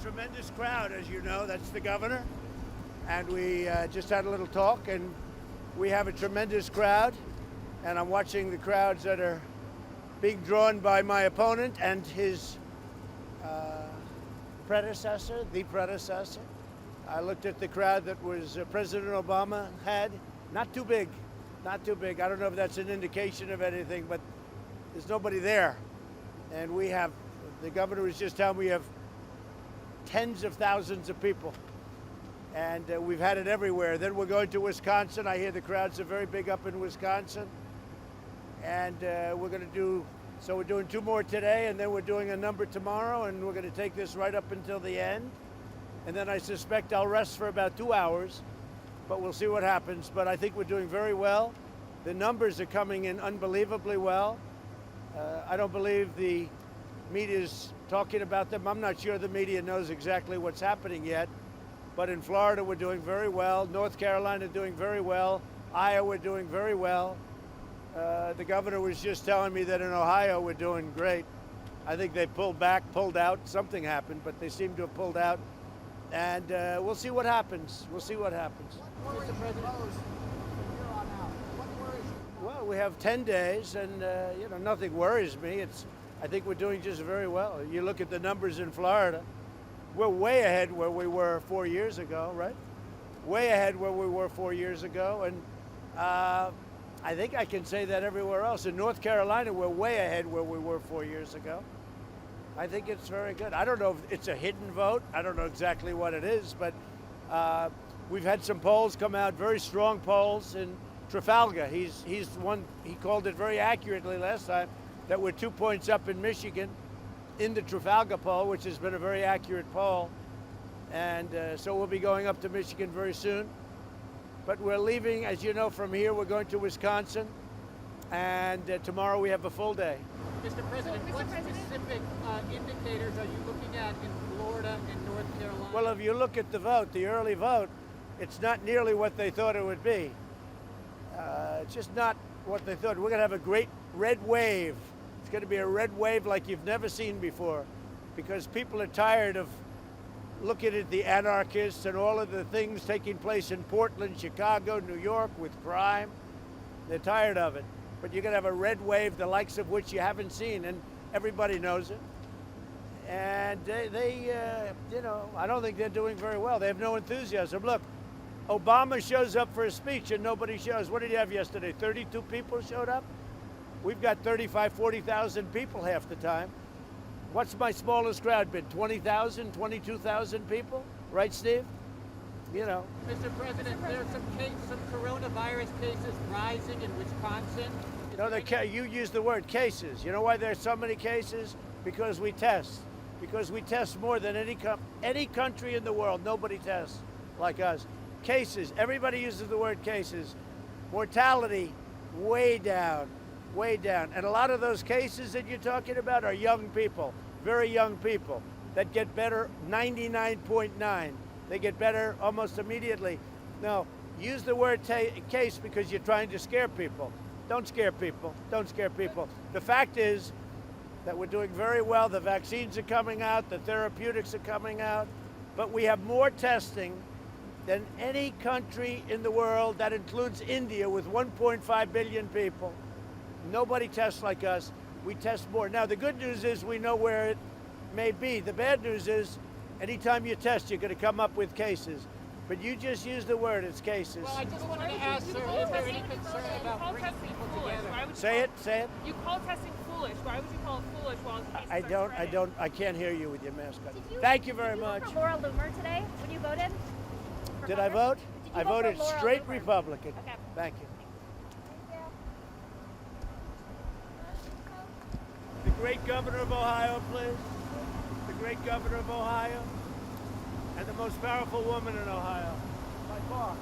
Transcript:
tremendous crowd, as you know. That's the governor. And we just had a little talk, and we have a tremendous crowd. And I'm watching the crowds that are being drawn by my opponent and his predecessor, the predecessor. I looked at the crowd that was President Obama had. Not too big, not too big. I don't know if that's an indication of anything, but there's nobody there. And we have, the governor was just telling me, we have tens of thousands of people. And we've had it everywhere. Then we're going to Wisconsin. I hear the crowds are very big up in Wisconsin. And we're going to do, so we're doing 2 more today, and then we're doing a number tomorrow, and we're going to take this right up until the end. And then I suspect I'll rest for about 2 hours, but we'll see what happens. But I think we're doing very well. The numbers are coming in unbelievably well. I don't believe the media's talking about them. I'm not sure the media knows exactly what's happening yet. But in Florida, we're doing very well. North Carolina doing very well. Iowa doing very well. The governor was just telling me that in Ohio, we're doing great. I think they pulled back, pulled out. Something happened, but they seem to have pulled out. And we'll see what happens. We'll see what happens. Mr. President, from here on out, what worries you? Well, we have 10 days, and you know, nothing worries me. I think we're doing just very well. You look at the numbers in Florida, we're way ahead where we were 4 years ago, right? Way ahead where we were 4 years ago, and I think I can say that everywhere else. In North Carolina, we're way ahead where we were 4 years ago. I think it's very good. I don't know if it's a hidden vote. I don't know exactly what it is, but we've had some polls come out, very strong polls in Trafalgar. He's one, he called it very accurately last time, that we're 2 points up in Michigan in the Trafalgar poll, which has been a very accurate poll. And so we'll be going up to Michigan very soon. But we're leaving, as you know, from here, we're going to Wisconsin. And tomorrow we have a full day. Mr. President, what specific indicators are you looking at in Florida and North Carolina? Well, if you look at the vote, the early vote, it's not nearly what they thought it would be. It's just not what they thought. We're going to have a great red wave. It's going to be a red wave like you've never seen before, because people are tired of looking at the anarchists and all of the things taking place in Portland, Chicago, New York with crime. They're tired of it. But you're going to have a red wave, the likes of which you haven't seen, and everybody knows it. And you know, I don't think they're doing very well. They have no enthusiasm. Look, Obama shows up for a speech and nobody shows. What did he have yesterday? 32 people showed up? We've got 35, 40,000 people half the time. What's my smallest crowd been? 20,000, 22,000 people? Right, Steve? You know. Mr. President, there are some coronavirus cases rising in Wisconsin. No, you use the word cases. You know why there's so many cases? Because we test. Because we test more than any country in the world. Nobody tests like us. Cases. Everybody uses the word cases. Mortality, way down. Way down. And a lot of those cases that you're talking about are young people, very young people, that get better 99.9. They get better almost immediately. No, use the word case because you're trying to scare people. Don't scare people. Don't scare people. The fact is that we're doing very well. The vaccines are coming out. The therapeutics are coming out. But we have more testing than any country in the world. That includes India with 1.5 billion people. Nobody tests like us. We test more. Now, the good news is we know where it may be. The bad news is anytime you test, you're going to come up with cases. But you just use the word, it's cases. Well, I just wanted to ask, sir, is there any concern about bringing people together? Say it. You call testing foolish. Why would you call it foolish while cases are spreading? I can't hear you with your mask on. Thank you very much. Did you vote for Laura Loomer today when you voted? Did I vote? I voted for Laura straight Loomer? Republican. Okay. Thank you. The great governor of Ohio, please. The great governor of Ohio. And the most powerful woman in Ohio, by far.